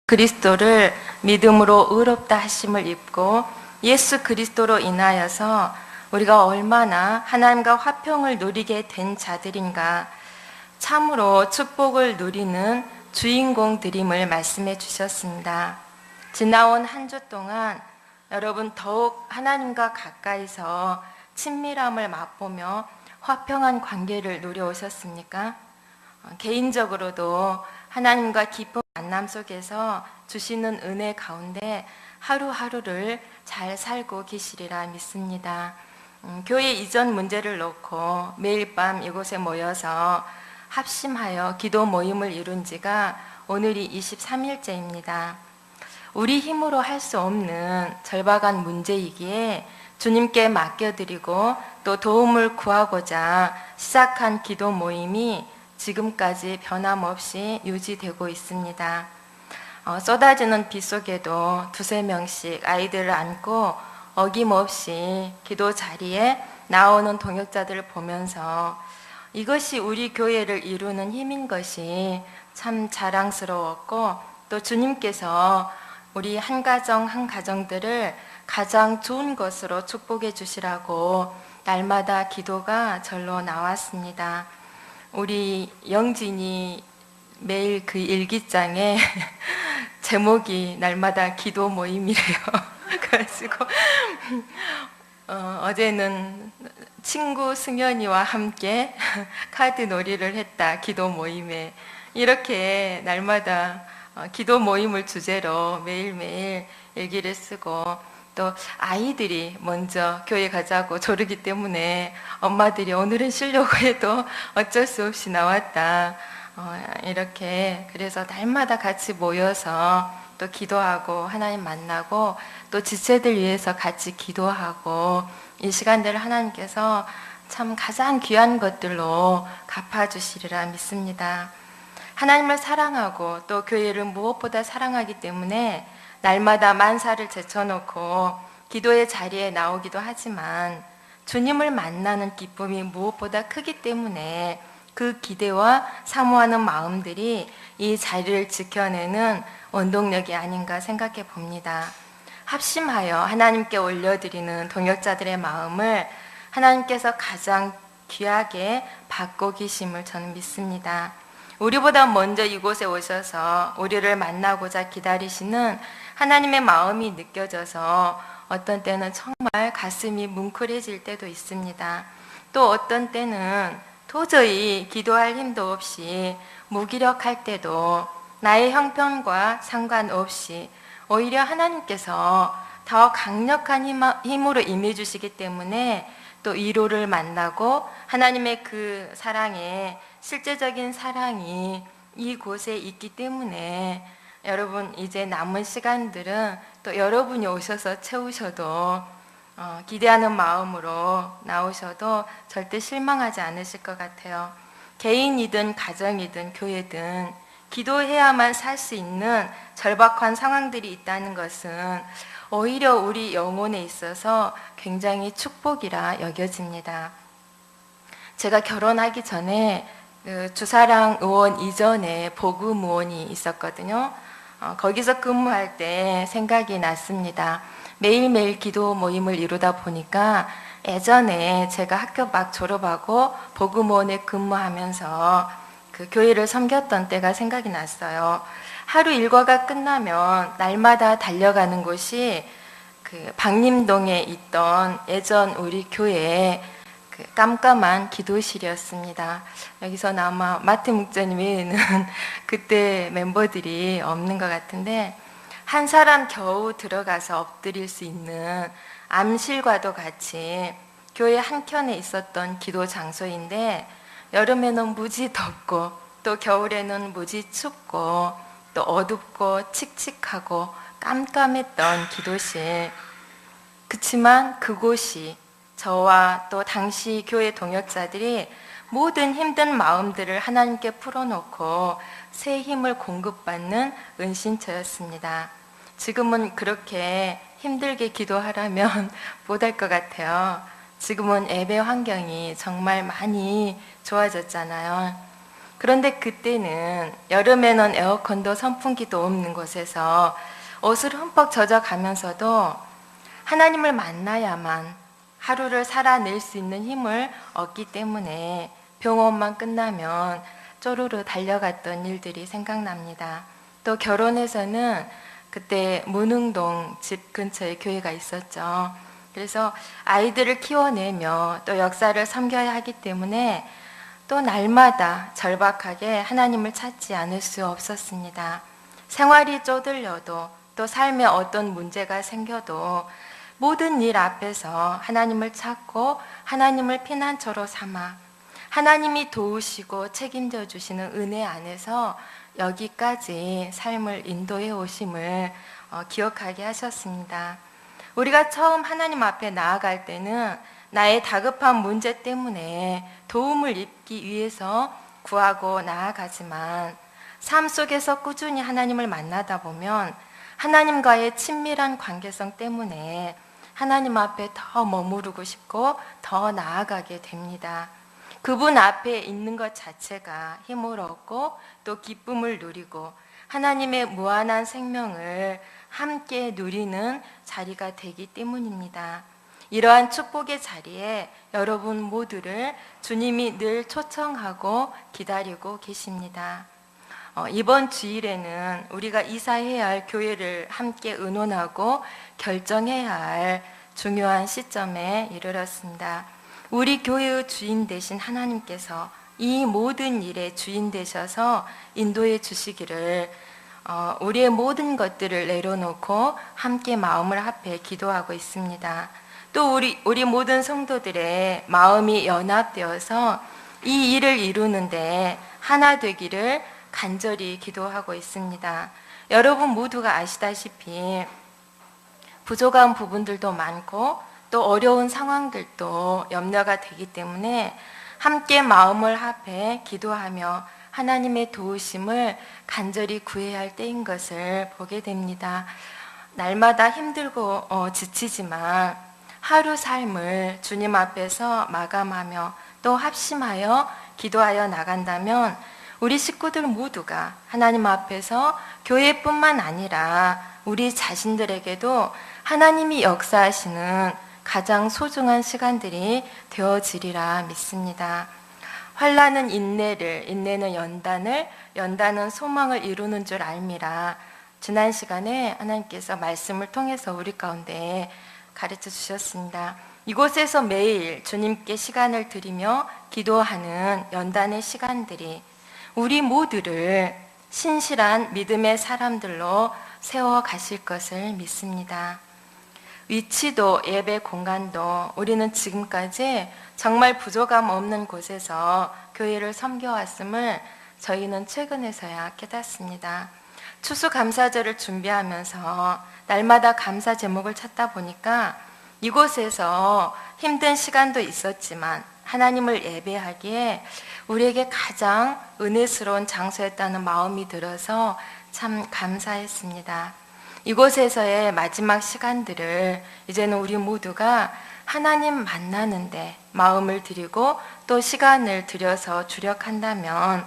그리스도를 믿음으로 의롭다 하심을 입고 예수 그리스도로 인하여서 우리가 얼마나 하나님과 화평을 누리게 된 자들인가, 참으로 축복을 누리는 주인공들임을 말씀해 주셨습니다. 지나온 한 주 동안 여러분 더욱 하나님과 가까이서 친밀함을 맛보며 화평한 관계를 누려오셨습니까? 개인적으로도 하나님과 깊은 만남 속에서 주시는 은혜 가운데 하루하루를 잘 살고 계시리라 믿습니다. 교회 이전 문제를 놓고 매일 밤 이곳에 모여서 합심하여 기도 모임을 이룬 지가 오늘이 23일째입니다. 우리 힘으로 할 수 없는 절박한 문제이기에 주님께 맡겨드리고 또 도움을 구하고자 시작한 기도 모임이 지금까지 변함없이 유지되고 있습니다. 쏟아지는 비 속에도 두세 명씩 아이들을 안고 어김없이 기도 자리에 나오는 동역자들을 보면서 이것이 우리 교회를 이루는 힘인 것이 참 자랑스러웠고, 또 주님께서 우리 한 가정 한 가정들을 가장 좋은 것으로 축복해 주시라고 날마다 기도가 절로 나왔습니다. 우리 영진이 매일 그 일기장에 제목이 날마다 기도 모임이래요. 그래가지고 어제는 친구 승연이와 함께 카드 놀이를 했다, 기도 모임에. 이렇게 날마다 기도 모임을 주제로 매일매일 일기를 쓰고, 또 아이들이 먼저 교회 가자고 조르기 때문에 엄마들이 오늘은 쉬려고 해도 어쩔 수 없이 나왔다, 이렇게. 그래서 날마다 같이 모여서 또 기도하고 하나님 만나고 또 지체들 위해서 같이 기도하고, 이 시간들을 하나님께서 참 가장 귀한 것들로 갚아주시리라 믿습니다. 하나님을 사랑하고 또 교회를 무엇보다 사랑하기 때문에 날마다 만사를 제쳐놓고 기도의 자리에 나오기도 하지만, 주님을 만나는 기쁨이 무엇보다 크기 때문에 그 기대와 사모하는 마음들이 이 자리를 지켜내는 원동력이 아닌가 생각해 봅니다. 합심하여 하나님께 올려드리는 동역자들의 마음을 하나님께서 가장 귀하게 받고 계심을 저는 믿습니다. 우리보다 먼저 이곳에 오셔서 우리를 만나고자 기다리시는 하나님의 마음이 느껴져서 어떤 때는 정말 가슴이 뭉클해질 때도 있습니다. 또 어떤 때는 도저히 기도할 힘도 없이 무기력할 때도 나의 형편과 상관없이 오히려 하나님께서 더 강력한 힘으로 임해 주시기 때문에 또 위로를 만나고 하나님의 그 사랑에, 실제적인 사랑이 이곳에 있기 때문에 여러분 이제 남은 시간들은 또 여러분이 오셔서 채우셔도 기대하는 마음으로 나오셔도 절대 실망하지 않으실 것 같아요. 개인이든 가정이든 교회든 기도해야만 살 수 있는 절박한 상황들이 있다는 것은 오히려 우리 영혼에 있어서 굉장히 축복이라 여겨집니다. 제가 결혼하기 전에 주사랑 의원 이전에 복음 의원이 있었거든요. 거기서 근무할 때 생각이 났습니다. 매일매일 기도 모임을 이루다 보니까 예전에 제가 학교 막 졸업하고 복음 의원에 근무하면서 그 교회를 섬겼던 때가 생각이 났어요. 하루 일과가 끝나면 날마다 달려가는 곳이 그 방림동에 있던 예전 우리 교회의 그 깜깜한 기도실이었습니다. 여기서는 아마 마태 목사님 외에는 그때 멤버들이 없는 것 같은데, 한 사람 겨우 들어가서 엎드릴 수 있는 암실과도 같이 교회 한켠에 있었던 기도 장소인데, 여름에는 무지 덥고 또 겨울에는 무지 춥고 또 어둡고 칙칙하고 깜깜했던 기도실. 그치만 그곳이 저와 또 당시 교회 동역자들이 모든 힘든 마음들을 하나님께 풀어놓고 새 힘을 공급받는 은신처였습니다. 지금은 그렇게 힘들게 기도하라면 못할 것 같아요. 지금은 예배 환경이 정말 많이 좋아졌잖아요. 그런데 그때는 여름에는 에어컨도 선풍기도 없는 곳에서 옷을 흠뻑 젖어가면서도 하나님을 만나야만 하루를 살아낼 수 있는 힘을 얻기 때문에 병원만 끝나면 쪼르르 달려갔던 일들이 생각납니다. 또 결혼해서는 그때 문흥동 집 근처에 교회가 있었죠. 그래서 아이들을 키워내며 또 역사를 섬겨야 하기 때문에 또 날마다 절박하게 하나님을 찾지 않을 수 없었습니다. 생활이 쪼들려도 또 삶에 어떤 문제가 생겨도 모든 일 앞에서 하나님을 찾고 하나님을 피난처로 삼아 하나님이 도우시고 책임져 주시는 은혜 안에서 여기까지 삶을 인도해 오심을 기억하게 하셨습니다. 우리가 처음 하나님 앞에 나아갈 때는 나의 다급한 문제 때문에 도움을 입기 위해서 구하고 나아가지만 삶 속에서 꾸준히 하나님을 만나다 보면 하나님과의 친밀한 관계성 때문에 하나님 앞에 더 머무르고 싶고 더 나아가게 됩니다. 그분 앞에 있는 것 자체가 힘을 얻고 또 기쁨을 누리고 하나님의 무한한 생명을 함께 누리는 자리가 되기 때문입니다. 이러한 축복의 자리에 여러분 모두를 주님이 늘 초청하고 기다리고 계십니다. 이번 주일에는 우리가 이사해야 할 교회를 함께 의논하고 결정해야 할 중요한 시점에 이르렀습니다. 우리 교회의 주인 되신 하나님께서 이 모든 일의 주인 되셔서 인도해 주시기를 우리의 모든 것들을 내려놓고 함께 마음을 합해 기도하고 있습니다. 또 우리 모든 성도들의 마음이 연합되어서 이 일을 이루는데 하나 되기를 간절히 기도하고 있습니다. 여러분 모두가 아시다시피 부족한 부분들도 많고 또 어려운 상황들도 염려가 되기 때문에 함께 마음을 합해 기도하며 하나님의 도우심을 간절히 구해야 할 때인 것을 보게 됩니다. 날마다 힘들고 지치지만 하루 삶을 주님 앞에서 마감하며 또 합심하여 기도하여 나간다면 우리 식구들 모두가 하나님 앞에서 교회뿐만 아니라 우리 자신들에게도 하나님이 역사하시는 가장 소중한 시간들이 되어지리라 믿습니다. 환난은 인내를, 인내는 연단을, 연단은 소망을 이루는 줄 알미라. 지난 시간에 하나님께서 말씀을 통해서 우리 가운데 가르쳐 주셨습니다. 이곳에서 매일 주님께 시간을 드리며 기도하는 연단의 시간들이 우리 모두를 신실한 믿음의 사람들로 세워 가실 것을 믿습니다. 위치도 예배 공간도 우리는 지금까지 정말 부족함 없는 곳에서 교회를 섬겨왔음을 저희는 최근에서야 깨닫습니다. 추수감사절을 준비하면서 날마다 감사 제목을 찾다 보니까 이곳에서 힘든 시간도 있었지만 하나님을 예배하기에 우리에게 가장 은혜스러운 장소였다는 마음이 들어서 참 감사했습니다. 이곳에서의 마지막 시간들을 이제는 우리 모두가 하나님 만나는데 마음을 들이고 또 시간을 들여서 주력한다면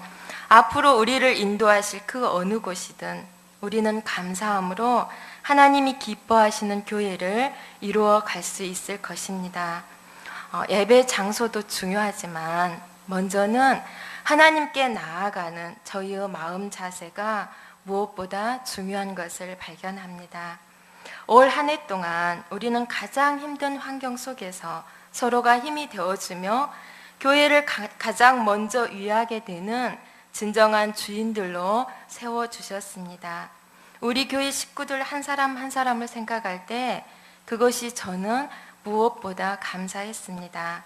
앞으로 우리를 인도하실 그 어느 곳이든 우리는 감사함으로 하나님이 기뻐하시는 교회를 이루어 갈 수 있을 것입니다. 예배 장소도 중요하지만 먼저는 하나님께 나아가는 저희의 마음 자세가 무엇보다 중요한 것을 발견합니다. 올 한 해 동안 우리는 가장 힘든 환경 속에서 서로가 힘이 되어주며 교회를 가장 먼저 위하게 되는 진정한 주인들로 세워주셨습니다. 우리 교회 식구들 한 사람 한 사람을 생각할 때 그것이 저는 무엇보다 감사했습니다.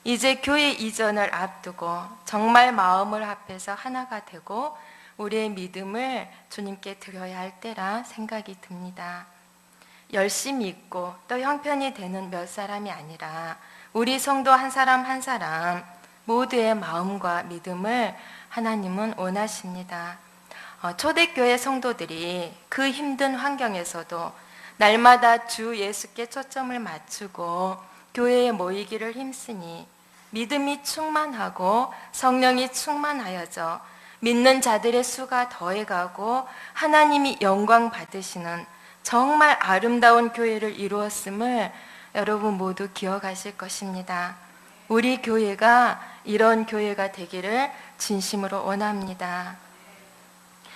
이제 교회 이전을 앞두고 정말 마음을 합해서 하나가 되고 우리의 믿음을 주님께 드려야 할 때라 생각이 듭니다. 열심히 있고 또 형편이 되는 몇 사람이 아니라 우리 성도 한 사람 한 사람 모두의 마음과 믿음을 하나님은 원하십니다. 초대교회 성도들이 그 힘든 환경에서도 날마다 주 예수께 초점을 맞추고 교회에 모이기를 힘쓰니 믿음이 충만하고 성령이 충만하여져 믿는 자들의 수가 더해가고 하나님이 영광 받으시는 정말 아름다운 교회를 이루었음을 여러분 모두 기억하실 것입니다. 우리 교회가 이런 교회가 되기를 진심으로 원합니다.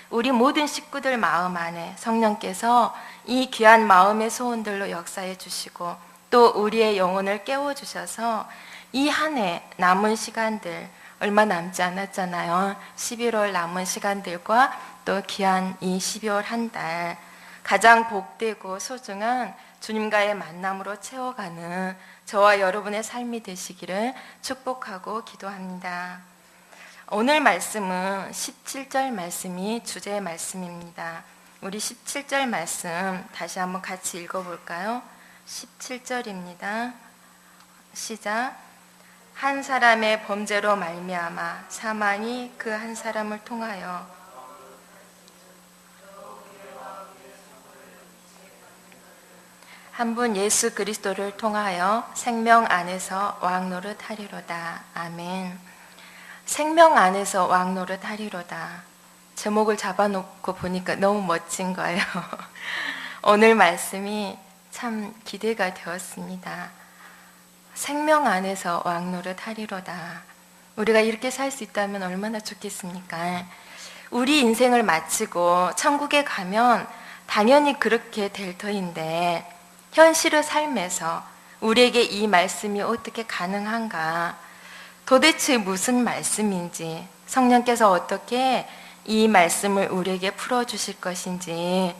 우리 모든 식구들 마음 안에 성령께서 이 귀한 마음의 소원들로 역사해 주시고 또 우리의 영혼을 깨워주셔서 이 한 해 남은 시간들 얼마 남지 않았잖아요. 11월 남은 시간들과 또 귀한 이 12월 한 달 가장 복되고 소중한 주님과의 만남으로 채워가는 저와 여러분의 삶이 되시기를 축복하고 기도합니다. 오늘 말씀은 17절 말씀이 주제의 말씀입니다. 우리 17절 말씀 다시 한번 같이 읽어볼까요? 17절입니다. 시작. 한 사람의 범죄로 말미암아 사망이 그 한 사람을 통하여 한 분 예수 그리스도를 통하여 생명 안에서 왕노릇 하리로다. 아멘. 생명 안에서 왕노릇 하리로다. 제목을 잡아놓고 보니까 너무 멋진 거예요. 오늘 말씀이 참 기대가 되었습니다. 생명 안에서 왕노릇 하리로다. 우리가 이렇게 살 수 있다면 얼마나 좋겠습니까? 우리 인생을 마치고 천국에 가면 당연히 그렇게 될 터인데 현실의 삶에서 우리에게 이 말씀이 어떻게 가능한가? 도대체 무슨 말씀인지, 성령께서 어떻게 이 말씀을 우리에게 풀어주실 것인지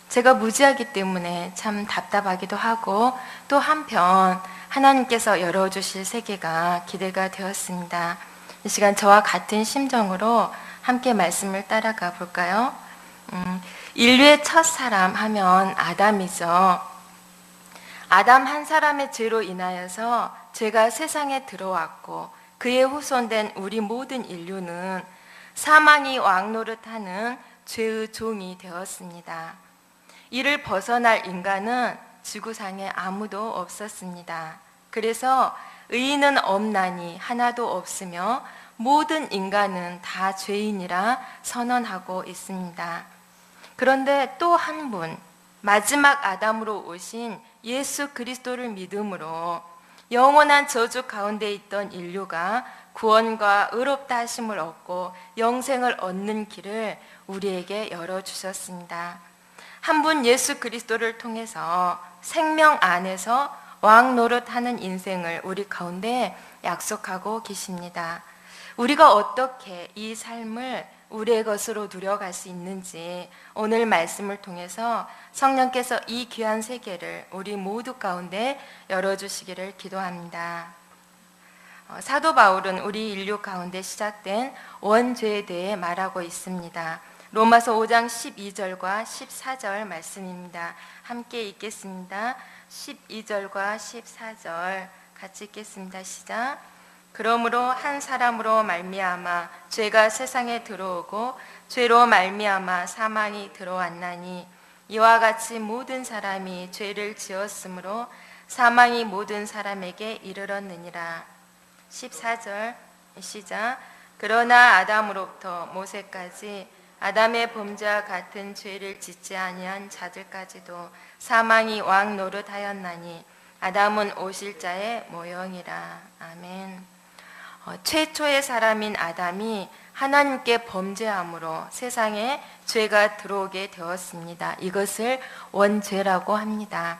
제가 무지하기 때문에 참 답답하기도 하고 또 한편 하나님께서 열어주실 세계가 기대가 되었습니다. 이 시간 저와 같은 심정으로 함께 말씀을 따라가 볼까요? 인류의 첫 사람 하면 아담이죠. 아담 한 사람의 죄로 인하여서 죄가 세상에 들어왔고 그의 후손된 우리 모든 인류는 사망이 왕노릇하는 죄의 종이 되었습니다. 이를 벗어날 인간은 지구상에 아무도 없었습니다. 그래서 의인은 없나니 하나도 없으며 모든 인간은 다 죄인이라 선언하고 있습니다. 그런데 또 한 분, 마지막 아담으로 오신 예수 그리스도를 믿음으로 영원한 저주 가운데 있던 인류가 구원과 의롭다 하심을 얻고 영생을 얻는 길을 우리에게 열어주셨습니다. 한 분 예수 그리스도를 통해서 생명 안에서 왕 노릇하는 인생을 우리 가운데 약속하고 계십니다. 우리가 어떻게 이 삶을 우리의 것으로 누려갈 수 있는지 오늘 말씀을 통해서 성령께서 이 귀한 세계를 우리 모두 가운데 열어주시기를 기도합니다. 사도 바울은 우리 인류 가운데 시작된 원죄에 대해 말하고 있습니다. 로마서 5장 12절과 14절 말씀입니다. 함께 읽겠습니다. 12절과 14절 같이 읽겠습니다. 시작. 그러므로 한 사람으로 말미암아 죄가 세상에 들어오고 죄로 말미암아 사망이 들어왔나니 이와 같이 모든 사람이 죄를 지었으므로 사망이 모든 사람에게 이르렀느니라. 14절 시작. 그러나 아담으로부터 모세까지 아담의 범죄와 같은 죄를 짓지 아니한 자들까지도 사망이 왕 노릇하였나니 아담은 오실 자의 모형이라. 아멘. 최초의 사람인 아담이 하나님께 범죄함으로 세상에 죄가 들어오게 되었습니다. 이것을 원죄라고 합니다.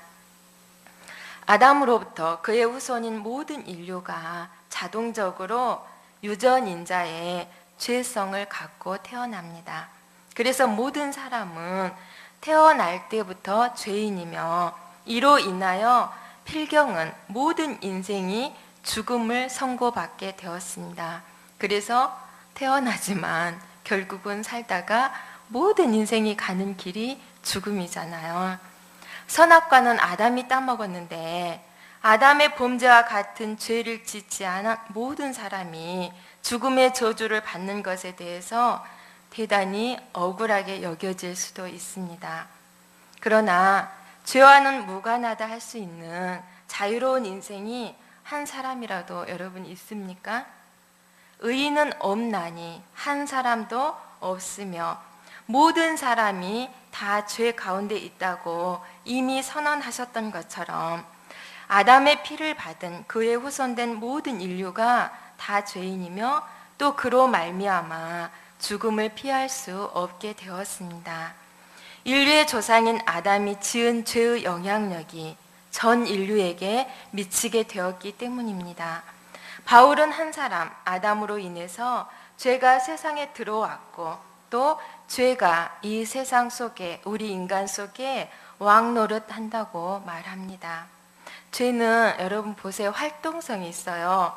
아담으로부터 그의 후손인 모든 인류가 자동적으로 유전인자의 죄성을 갖고 태어납니다. 그래서 모든 사람은 태어날 때부터 죄인이며 이로 인하여 필경은 모든 인생이 죽음을 선고받게 되었습니다. 그래서 태어나지만 결국은 살다가 모든 인생이 가는 길이 죽음이잖아요. 선악과는 아담이 따먹었는데 아담의 범죄와 같은 죄를 짓지 않은 모든 사람이 죽음의 저주를 받는 것에 대해서 대단히 억울하게 여겨질 수도 있습니다. 그러나 죄와는 무관하다 할 수 있는 자유로운 인생이 한 사람이라도 여러분 있습니까? 의인은 없나니 한 사람도 없으며 모든 사람이 다 죄 가운데 있다고 이미 선언하셨던 것처럼 아담의 피를 받은 그의 후손된 모든 인류가 다 죄인이며 또 그로 말미암아 죽음을 피할 수 없게 되었습니다. 인류의 조상인 아담이 지은 죄의 영향력이 전 인류에게 미치게 되었기 때문입니다. 바울은 한 사람 아담으로 인해서 죄가 세상에 들어왔고 또 죄가 이 세상 속에 우리 인간 속에 왕노릇 한다고 말합니다. 죄는 여러분 보세요. 활동성이 있어요.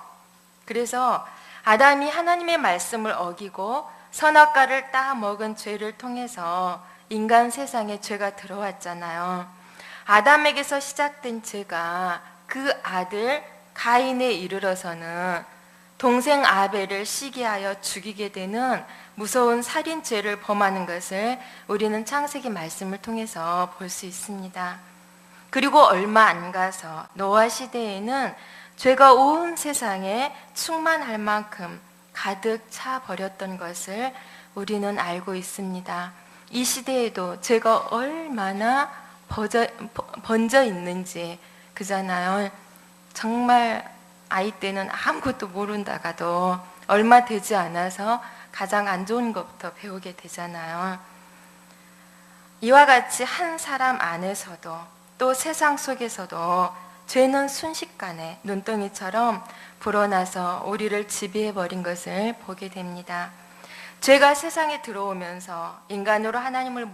그래서 아담이 하나님의 말씀을 어기고 선악과를 따 먹은 죄를 통해서 인간 세상에 죄가 들어왔잖아요. 아담에게서 시작된 죄가 그 아들 가인에 이르러서는 동생 아벨을 시기하여 죽이게 되는 무서운 살인죄를 범하는 것을 우리는 창세기 말씀을 통해서 볼 수 있습니다. 그리고 얼마 안 가서 노아 시대에는 죄가 온 세상에 충만할 만큼 가득 차 버렸던 것을 우리는 알고 있습니다. 이 시대에도 죄가 얼마나 번져 있는지 그잖아요. 정말 아이 때는 아무것도 모른다가도 얼마 되지 않아서 가장 안 좋은 것부터 배우게 되잖아요. 이와 같이 한 사람 안에서도 또 세상 속에서도 죄는 순식간에 눈덩이처럼 불어나서 우리를 지배해버린 것을 보게 됩니다. 죄가 세상에 들어오면서 인간으로 하나님을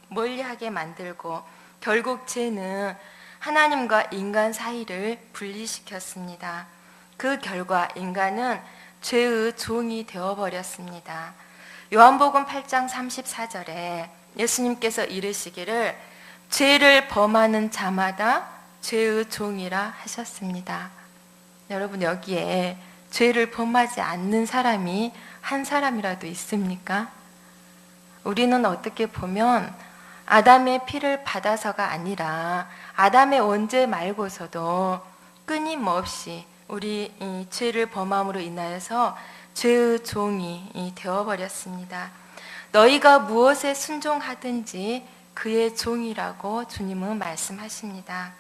멀리하게 만들고 결국 죄는 하나님과 인간 사이를 분리시켰습니다. 그 결과 인간은 죄의 종이 되어버렸습니다. 요한복음 8장 34절에 예수님께서 이르시기를 죄를 범하는 자마다 죄의 종이라 하셨습니다. 여러분 여기에 죄를 범하지 않는 사람이 한 사람이라도 있습니까? 우리는 어떻게 보면 아담의 피를 받아서가 아니라 아담의 원죄 말고서도 끊임없이 우리 이 죄를 범함으로 인하여서 죄의 종이 되어버렸습니다. 너희가 무엇에 순종하든지 그의 종이라고 주님은 말씀하십니다.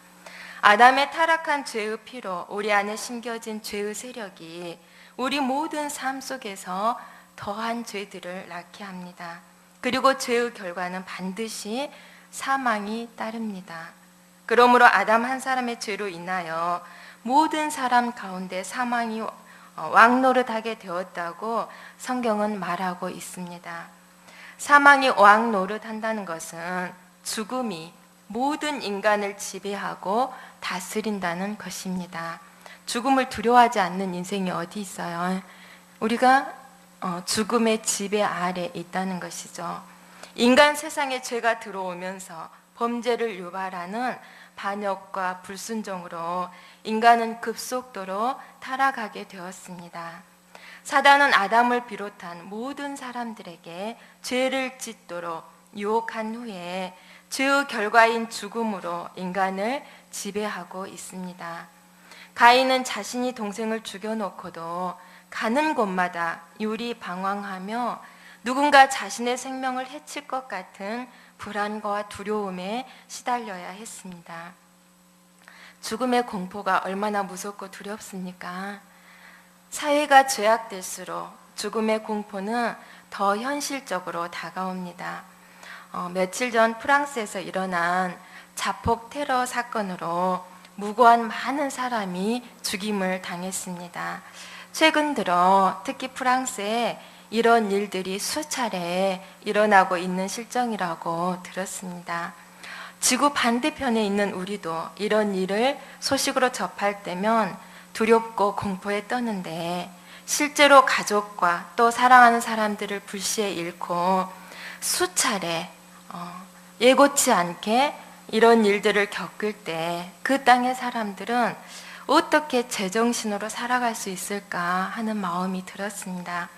아담의 타락한 죄의 피로 우리 안에 심겨진 죄의 세력이 우리 모든 삶 속에서 더한 죄들을 낳게 합니다. 그리고 죄의 결과는 반드시 사망이 따릅니다. 그러므로 아담 한 사람의 죄로 인하여 모든 사람 가운데 사망이 왕노릇하게 되었다고 성경은 말하고 있습니다. 사망이 왕노릇한다는 것은 죽음이 모든 인간을 지배하고 다스린다는 것입니다. 죽음을 두려워하지 않는 인생이 어디 있어요? 우리가 죽음의 지배 아래 있다는 것이죠. 인간 세상에 죄가 들어오면서 범죄를 유발하는 반역과 불순종으로 인간은 급속도로 타락하게 되었습니다. 사단은 아담을 비롯한 모든 사람들에게 죄를 짓도록 유혹한 후에 죄의 결과인 죽음으로 인간을 지배하고 있습니다. 가인은 자신이 동생을 죽여놓고도 가는 곳마다 유리방황하며 누군가 자신의 생명을 해칠 것 같은 불안과 두려움에 시달려야 했습니다. 죽음의 공포가 얼마나 무섭고 두렵습니까? 사회가 죄악될수록 죽음의 공포는 더 현실적으로 다가옵니다. 며칠 전 프랑스에서 일어난 자폭 테러 사건으로 무고한 많은 사람이 죽임을 당했습니다. 최근 들어 특히 프랑스에 이런 일들이 수차례 일어나고 있는 실정이라고 들었습니다. 지구 반대편에 있는 우리도 이런 일을 소식으로 접할 때면 두렵고 공포에 떠는데 실제로 가족과 또 사랑하는 사람들을 불시에 잃고 수차례 예고치 않게 이런 일들을 겪을 때 그 땅의 사람들은 어떻게 제정신으로 살아갈 수 있을까 하는 마음이 들었습니다.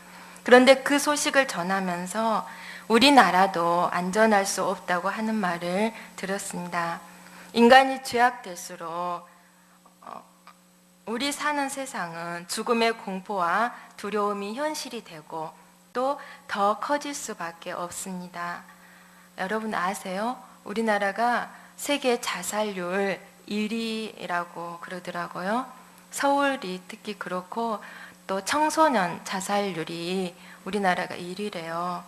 그런데 그 소식을 전하면서 우리나라도 안전할 수 없다고 하는 말을 들었습니다. 인간이 죄악될수록 우리 사는 세상은 죽음의 공포와 두려움이 현실이 되고 또 더 커질 수밖에 없습니다. 여러분 아세요? 우리나라가 세계 자살률 1위라고 그러더라고요. 서울이 특히 그렇고 또 청소년 자살률이 우리나라가 1위래요.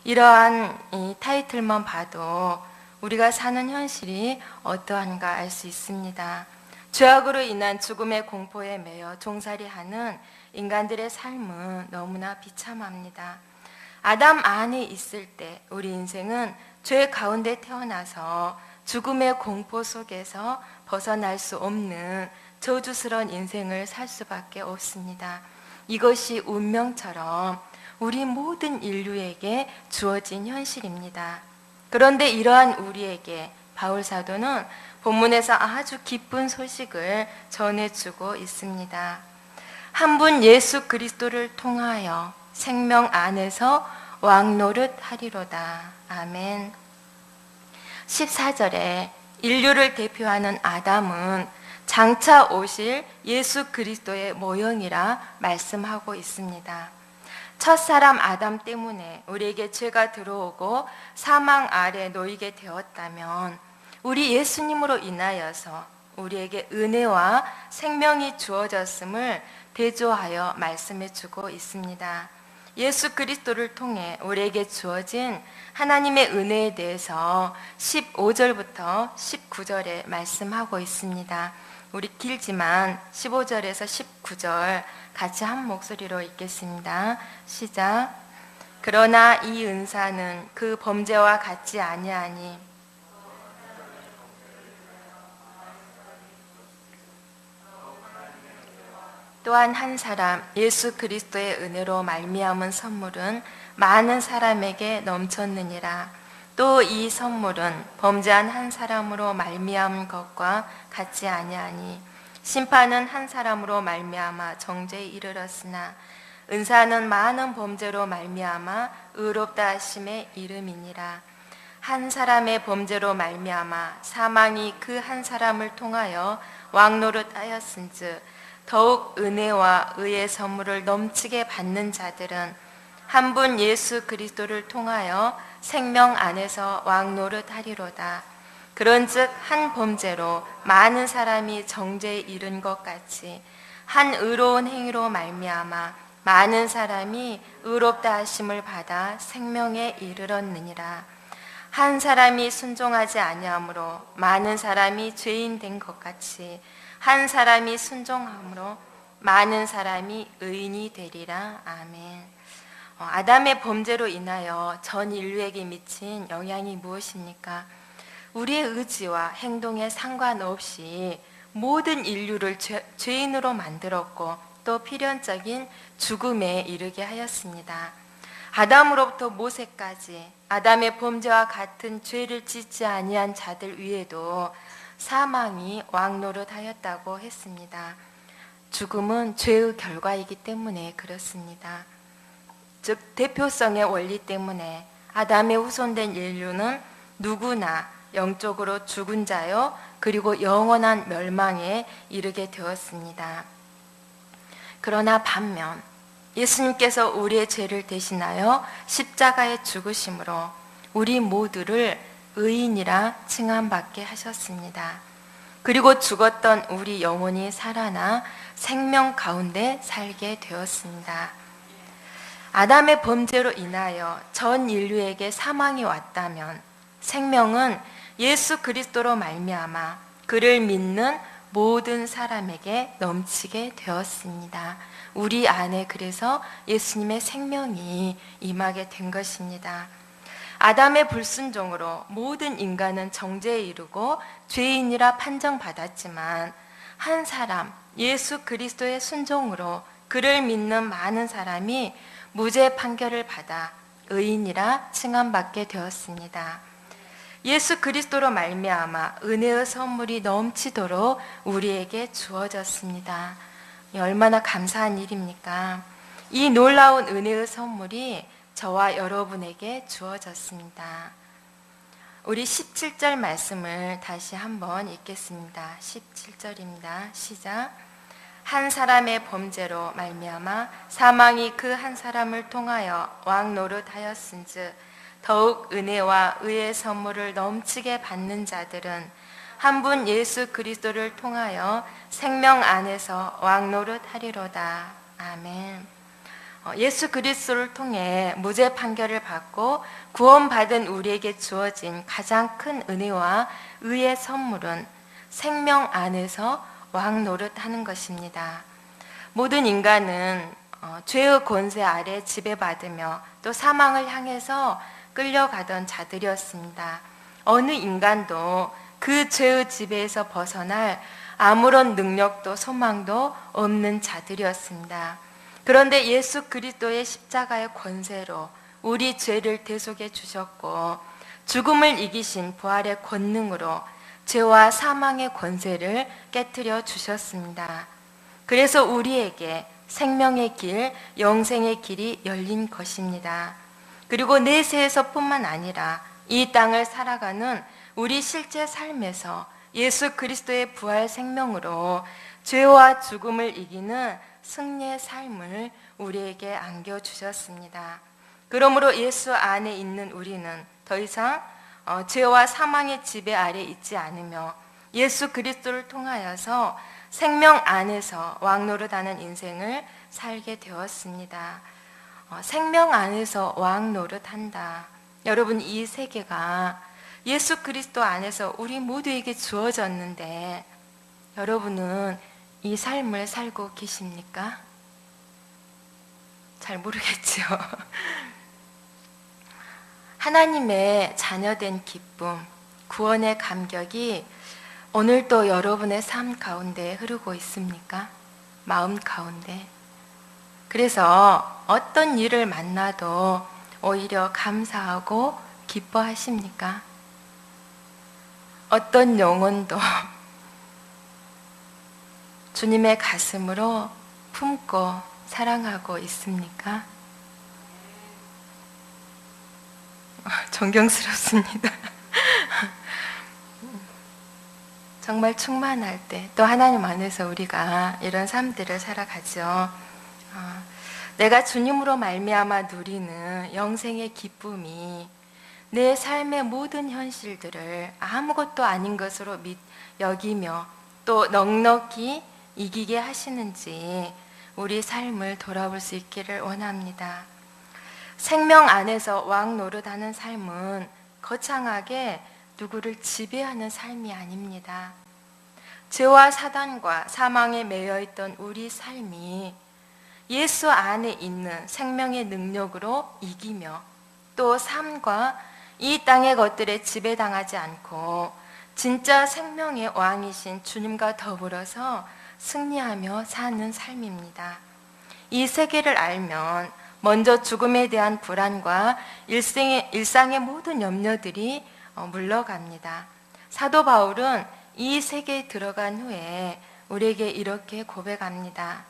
이러한 이 타이틀만 봐도 우리가 사는 현실이 어떠한가 알 수 있습니다. 죄악으로 인한 죽음의 공포에 매여 종살이하는 인간들의 삶은 너무나 비참합니다. 아담 안에 있을 때 우리 인생은 죄 가운데 태어나서 죽음의 공포 속에서 벗어날 수 없는 저주스러운 인생을 살 수밖에 없습니다. 이것이 운명처럼 우리 모든 인류에게 주어진 현실입니다. 그런데 이러한 우리에게 바울 사도는 본문에서 아주 기쁜 소식을 전해주고 있습니다. 한 분 예수 그리스도를 통하여 생명 안에서 왕노릇 하리로다. 아멘. 14절에 인류를 대표하는 아담은 장차 오실 예수 그리스도의 모형이라 말씀하고 있습니다. 첫사람 아담 때문에 우리에게 죄가 들어오고 사망 아래 놓이게 되었다면 우리 예수님으로 인하여서 우리에게 은혜와 생명이 주어졌음을 대조하여 말씀해 주고 있습니다. 예수 그리스도를 통해 우리에게 주어진 하나님의 은혜에 대해서 15절부터 19절에 말씀하고 있습니다. 우리 길지만 15절에서 19절 같이 한 목소리로 읽겠습니다. 시작. 그러나 이 은사는 그 범죄와 같지 아니하니 또한 한 사람 예수 그리스도의 은혜로 말미암은 선물은 많은 사람에게 넘쳤느니라. 또 이 선물은 범죄한 한 사람으로 말미암은 것과 같지 아니하니 심판은 한 사람으로 말미암아 정죄에 이르렀으나 은사는 많은 범죄로 말미암아 의롭다 하심의 이름이니라. 한 사람의 범죄로 말미암아 사망이 그 한 사람을 통하여 왕노릇하였은즉 더욱 은혜와 의의 선물을 넘치게 받는 자들은 한 분 예수 그리스도를 통하여 생명 안에서 왕노릇하리로다. 그런즉 한 범죄로 많은 사람이 정죄에 이른 것 같이 한 의로운 행위로 말미암아 많은 사람이 의롭다 하심을 받아 생명에 이르렀느니라. 한 사람이 순종하지 아니함으로 많은 사람이 죄인 된 것 같이 한 사람이 순종함으로 많은 사람이 의인이 되리라. 아멘. 아담의 범죄로 인하여 전 인류에게 미친 영향이 무엇입니까? 우리의 의지와 행동에 상관없이 모든 인류를 죄인으로 만들었고 또 필연적인 죽음에 이르게 하였습니다. 아담으로부터 모세까지 아담의 범죄와 같은 죄를 짓지 아니한 자들 위에도 사망이 왕노릇하였다고 했습니다. 죽음은 죄의 결과이기 때문에 그렇습니다. 즉 대표성의 원리 때문에 아담의 후손된 인류는 누구나 영적으로 죽은 자요 그리고 영원한 멸망에 이르게 되었습니다. 그러나 반면 예수님께서 우리의 죄를 대신하여 십자가에 죽으심으로 우리 모두를 의인이라 칭함받게 하셨습니다. 그리고 죽었던 우리 영혼이 살아나 생명 가운데 살게 되었습니다. 아담의 범죄로 인하여 전 인류에게 사망이 왔다면 생명은 예수 그리스도로 말미암아 그를 믿는 모든 사람에게 넘치게 되었습니다. 우리 안에 그래서 예수님의 생명이 임하게 된 것입니다. 아담의 불순종으로 모든 인간은 정죄에 이르고 죄인이라 판정받았지만 한 사람 예수 그리스도의 순종으로 그를 믿는 많은 사람이 무죄 판결을 받아 의인이라 칭함받게 되었습니다. 예수 그리스도로 말미암아 은혜의 선물이 넘치도록 우리에게 주어졌습니다. 얼마나 감사한 일입니까? 이 놀라운 은혜의 선물이 저와 여러분에게 주어졌습니다. 우리 17절 말씀을 다시 한번 읽겠습니다. 17절입니다. 시작. 한 사람의 범죄로 말미암아 사망이 그 한 사람을 통하여 왕 노릇하였은즉 더욱 은혜와 의의 선물을 넘치게 받는 자들은 한 분 예수 그리스도를 통하여 생명 안에서 왕 노릇하리로다. 아멘. 예수 그리스도를 통해 무죄 판결을 받고 구원받은 우리에게 주어진 가장 큰 은혜와 의의 선물은 생명 안에서 왕 노릇하는 것입니다. 모든 인간은 죄의 권세 아래 지배받으며 또 사망을 향해서 끌려가던 자들이었습니다. 어느 인간도 그 죄의 지배에서 벗어날 아무런 능력도 소망도 없는 자들이었습니다. 그런데 예수 그리스도의 십자가의 권세로 우리 죄를 대속해 주셨고 죽음을 이기신 부활의 권능으로 죄와 사망의 권세를 깨뜨려 주셨습니다. 그래서 우리에게 생명의 길, 영생의 길이 열린 것입니다. 그리고 내세에서뿐만 아니라 이 땅을 살아가는 우리 실제 삶에서 예수 그리스도의 부활 생명으로 죄와 죽음을 이기는 승리의 삶을 우리에게 안겨주셨습니다. 그러므로 예수 안에 있는 우리는 더 이상 죄와 사망의 지배 아래 있지 않으며 예수 그리스도를 통하여서 생명 안에서 왕노릇하는 인생을 살게 되었습니다. 생명 안에서 왕노릇한다. 여러분, 이 세계가 예수 그리스도 안에서 우리 모두에게 주어졌는데 여러분은 이 삶을 살고 계십니까? 잘 모르겠죠. 하나님의 자녀된 기쁨, 구원의 감격이 오늘도 여러분의 삶 가운데 흐르고 있습니까? 마음 가운데. 그래서 어떤 일을 만나도 오히려 감사하고 기뻐하십니까? 어떤 영혼도 주님의 가슴으로 품고 사랑하고 있습니까? 존경스럽습니다. 정말 충만할 때 또 하나님 안에서 우리가 이런 삶들을 살아가죠. 내가 주님으로 말미암아 누리는 영생의 기쁨이 내 삶의 모든 현실들을 아무것도 아닌 것으로 여기며 또 넉넉히 이기게 하시는지 우리 삶을 돌아볼 수 있기를 원합니다. 생명 안에서 왕 노릇하는 삶은 거창하게 누구를 지배하는 삶이 아닙니다. 죄와 사단과 사망에 매여 있던 우리 삶이 예수 안에 있는 생명의 능력으로 이기며 또 삶과 이 땅의 것들에 지배당하지 않고 진짜 생명의 왕이신 주님과 더불어서 승리하며 사는 삶입니다. 이 세계를 알면 먼저 죽음에 대한 불안과 일상의 모든 염려들이 물러갑니다. 사도 바울은 이 세계에 들어간 후에 우리에게 이렇게 고백합니다.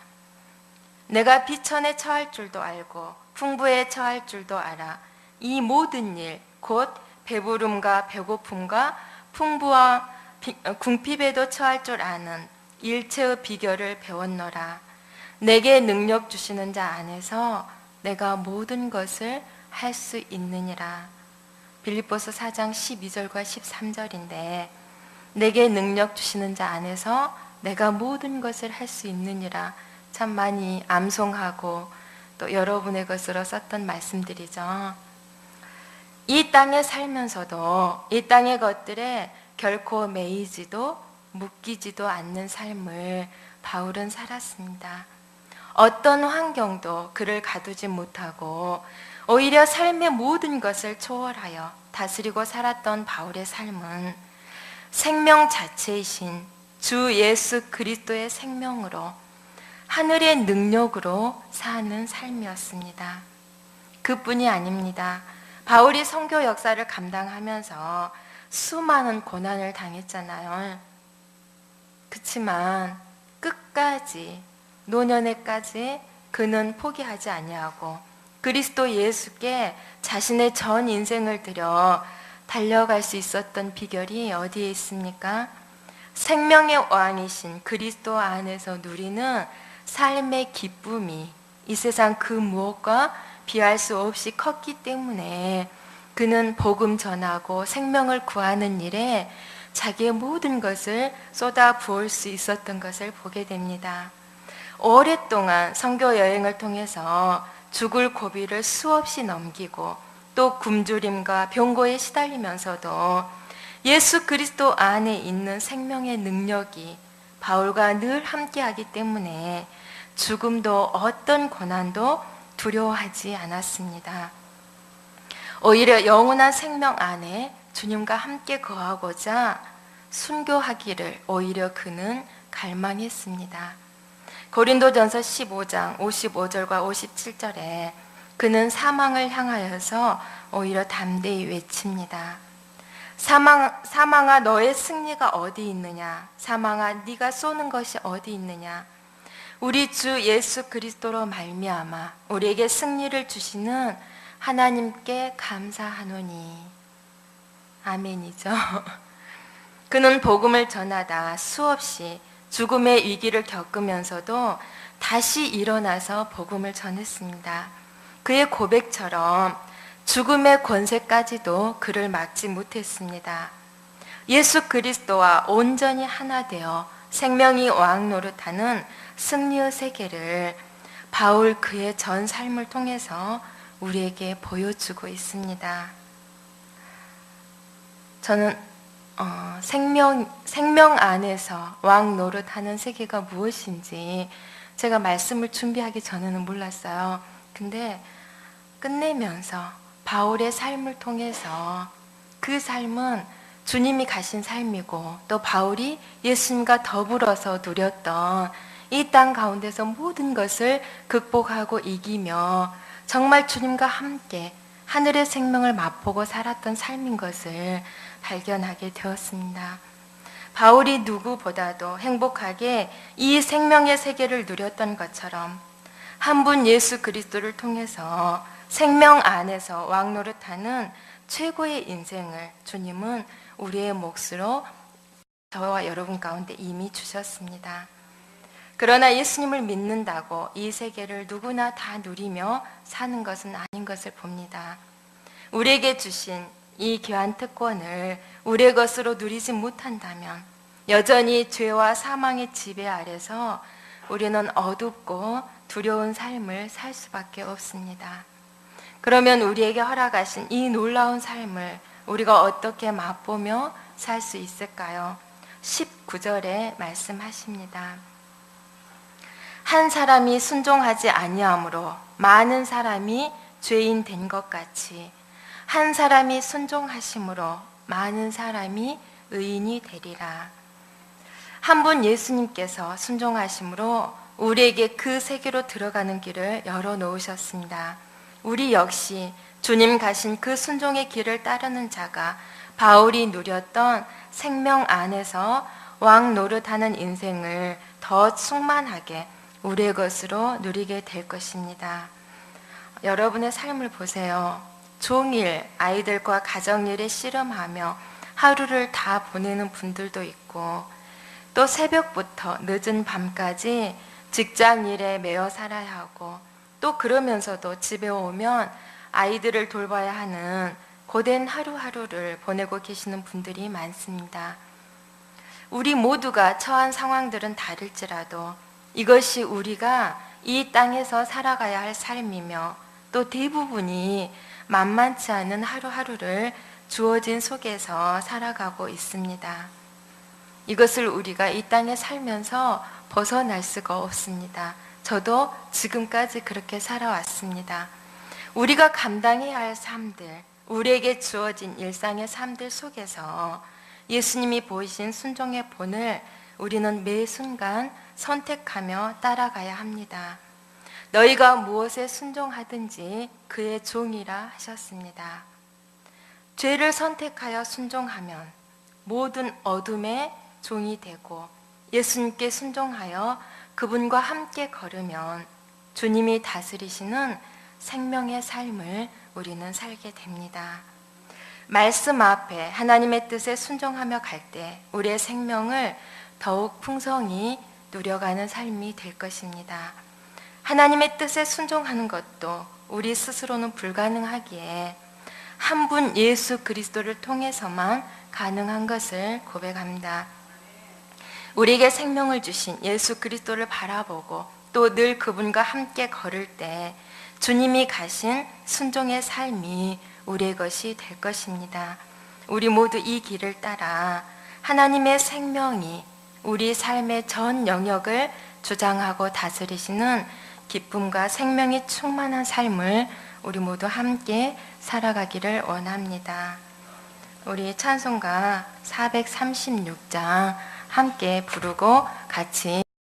내가 비천에 처할 줄도 알고 풍부에 처할 줄도 알아. 이 모든 일, 곧 배부름과 배고픔과 풍부와 궁핍에도 처할 줄 아는 일체의 비결을 배웠노라. 내게 능력 주시는 자 안에서 내가 모든 것을 할 수 있느니라. 빌립보서 4장 12절과 13절인데 내게 능력 주시는 자 안에서 내가 모든 것을 할 수 있느니라. 참 많이 암송하고 또 여러분의 것으로 썼던 말씀들이죠. 이 땅에 살면서도 이 땅의 것들에 결코 매이지도 묶이지도 않는 삶을 바울은 살았습니다. 어떤 환경도 그를 가두지 못하고 오히려 삶의 모든 것을 초월하여 다스리고 살았던 바울의 삶은 생명 자체이신 주 예수 그리스도의 생명으로 하늘의 능력으로 사는 삶이었습니다. 그뿐이 아닙니다. 바울이 선교 역사를 감당하면서 수많은 고난을 당했잖아요. 그렇지만 끝까지 노년에까지 그는 포기하지 아니하고 그리스도 예수께 자신의 전 인생을 들여 달려갈 수 있었던 비결이 어디에 있습니까? 생명의 왕이신 그리스도 안에서 누리는 삶의 기쁨이 이 세상 그 무엇과 비할 수 없이 컸기 때문에 그는 복음 전하고 생명을 구하는 일에 자기의 모든 것을 쏟아 부을 수 있었던 것을 보게 됩니다. 오랫동안 선교 여행을 통해서 죽을 고비를 수없이 넘기고 또 굶주림과 병고에 시달리면서도 예수 그리스도 안에 있는 생명의 능력이 바울과 늘 함께하기 때문에 죽음도 어떤 고난도 두려워하지 않았습니다. 오히려 영원한 생명 안에 주님과 함께 거하고자 순교하기를 오히려 그는 갈망했습니다. 고린도전서 15장 55절과 57절에 그는 사망을 향하여서 오히려 담대히 외칩니다. 사망아 너의 승리가 어디 있느냐? 사망아 네가 쏘는 것이 어디 있느냐? 우리 주 예수 그리스도로 말미암아 우리에게 승리를 주시는 하나님께 감사하노니. 아멘이죠. 그는 복음을 전하다 수없이 죽음의 위기를 겪으면서도 다시 일어나서 복음을 전했습니다. 그의 고백처럼 죽음의 권세까지도 그를 막지 못했습니다. 예수 그리스도와 온전히 하나 되어 생명이 왕 노릇하는 승리의 세계를 바울 그의 전 삶을 통해서 우리에게 보여주고 있습니다. 저는 생명 안에서 왕 노릇하는 세계가 무엇인지 제가 말씀을 준비하기 전에는 몰랐어요. 근데 끝내면서 바울의 삶을 통해서 그 삶은 주님이 가신 삶이고 또 바울이 예수님과 더불어서 누렸던 이 땅 가운데서 모든 것을 극복하고 이기며 정말 주님과 함께 하늘의 생명을 맛보고 살았던 삶인 것을 발견하게 되었습니다. 바울이 누구보다도 행복하게 이 생명의 세계를 누렸던 것처럼 한 분 예수 그리스도를 통해서 생명 안에서 왕노릇하는 최고의 인생을 주님은 우리의 몫으로 저와 여러분 가운데 이미 주셨습니다. 그러나 예수님을 믿는다고 이 세계를 누구나 다 누리며 사는 것은 아닌 것을 봅니다. 우리에게 주신 이 귀한 특권을 우리의 것으로 누리지 못한다면 여전히 죄와 사망의 지배 아래서 우리는 어둡고 두려운 삶을 살 수밖에 없습니다. 그러면 우리에게 허락하신 이 놀라운 삶을 우리가 어떻게 맛보며 살 수 있을까요? 19절에 말씀하십니다. 한 사람이 순종하지 아니함으로 많은 사람이 죄인 된 것 같이 한 사람이 순종하심으로 많은 사람이 의인이 되리라. 한 분 예수님께서 순종하심으로 우리에게 그 세계로 들어가는 길을 열어놓으셨습니다. 우리 역시 주님 가신 그 순종의 길을 따르는 자가 바울이 누렸던 생명 안에서 왕 노릇하는 인생을 더 충만하게 우리의 것으로 누리게 될 것입니다. 여러분의 삶을 보세요. 종일 아이들과 가정일에 씨름하며 하루를 다 보내는 분들도 있고 또 새벽부터 늦은 밤까지 직장일에 매여 살아야 하고 또 그러면서도 집에 오면 아이들을 돌봐야 하는 고된 하루하루를 보내고 계시는 분들이 많습니다. 우리 모두가 처한 상황들은 다를지라도 이것이 우리가 이 땅에서 살아가야 할 삶이며 또 대부분이 만만치 않은 하루하루를 주어진 속에서 살아가고 있습니다. 이것을 우리가 이 땅에 살면서 벗어날 수가 없습니다. 저도 지금까지 그렇게 살아왔습니다. 우리가 감당해야 할 삶들, 우리에게 주어진 일상의 삶들 속에서 예수님이 보이신 순종의 본을 우리는 매 순간 선택하며 따라가야 합니다. 너희가 무엇에 순종하든지 그의 종이라 하셨습니다. 죄를 선택하여 순종하면 모든 어둠의 종이 되고 예수님께 순종하여 그분과 함께 걸으면 주님이 다스리시는 생명의 삶을 우리는 살게 됩니다. 말씀 앞에 하나님의 뜻에 순종하며 갈 때 우리의 생명을 더욱 풍성히 누려가는 삶이 될 것입니다. 하나님의 뜻에 순종하는 것도 우리 스스로는 불가능하기에 한 분 예수 그리스도를 통해서만 가능한 것을 고백합니다. 우리에게 생명을 주신 예수 그리스도를 바라보고 또 늘 그분과 함께 걸을 때 주님이 가신 순종의 삶이 우리의 것이 될 것입니다. 우리 모두 이 길을 따라 하나님의 생명이 우리 삶의 전 영역을 주장하고 다스리시는 기쁨과 생명이 충만한 삶을 우리 모두 함께 살아가기를 원합니다. 우리 찬송가 436장 함께 부르고 같이